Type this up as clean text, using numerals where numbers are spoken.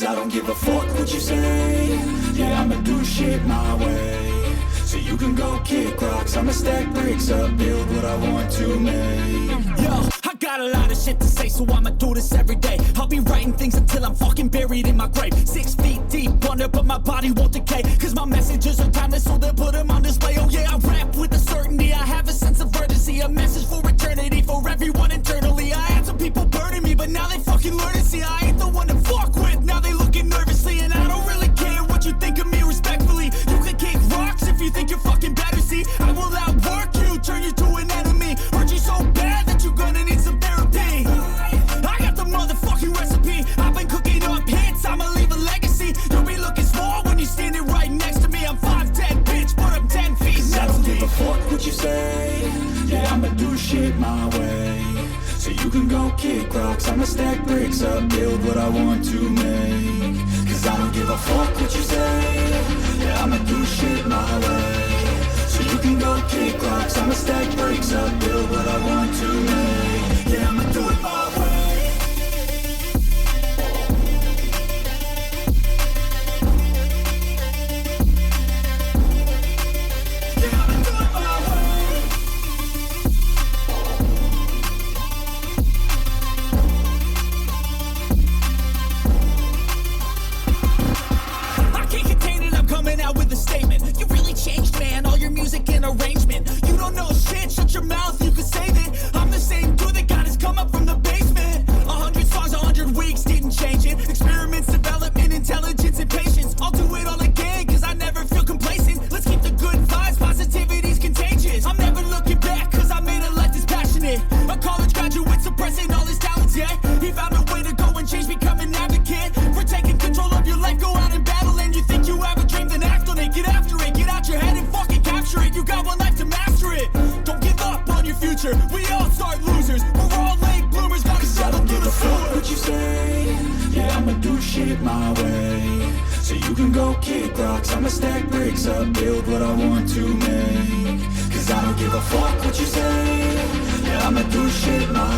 Cause I don't give a fuck what you say. Yeah, I'ma do shit my way. So you can go kick rocks, I'ma stack bricks up, build what I want to make. Yo, I got a lot of shit to say, so I'ma do this every day. I'll be writing things until I'm fucking buried in my grave. 6 feet deep under, but my body won't decay. Cause my messages are timeless, so they'll put them on display. Oh yeah, I rap with a certainty, I have a sense of urgency. A message for eternity, for everyone internally. I had some people burning me, but now they fucking learn to see I ain't the one to fuck with, now they looking nervously. And I don't really care what you think of me, respectfully. You can kick rocks if you think you're fucking better, see. I will outwork you, turn you to an enemy. Hurt you so bad that you're gonna need some therapy. I got the motherfucking recipe, I've been cooking up hits, I'ma leave a legacy. You'll be looking small when you're standing right next to me. I'm 5'10", bitch, but I'm 10 feet next to me. I don't give a fuck what you say. Yeah, I'ma do shit my way. So you can go kick rocks, I'ma stack bricks up, build what I want to make. Cause I don't give a fuck what you say. Yeah, I'ma do shit my way. So you can go kick rocks, I'ma stack bricks up, build what I want to make. Yeah, I'ma do it my way. Arrangement. You don't know shit, shut your mouth, you can save it. I'm the same dude that got his come up from the basement. 100 songs, 100 weeks, didn't change it. Experiments, development, intelligence, and patience. I'll do it all again, cause I never feel complacent. Let's keep the good vibes, positivity's contagious. I'm never looking back, cause I made a life that's passionate. A college graduate suppressing all his talents, yeah. He found a way to go and change, become an advocate. For taking control of your life, go out and battle. And you think you have a dream, then act on it. Get after it, get out your head and fucking capture it. You got one life to master it. Don't give up on your future. We all start losers. We're all late bloomers. Gotta Cause I settle don't through give the a fuck sewer. what you say. Yeah, I'ma do shit my way. So you can go kick rocks, I'ma stack bricks up, build what I want to make. Cause I don't give a fuck what you say. Yeah, I'ma do shit my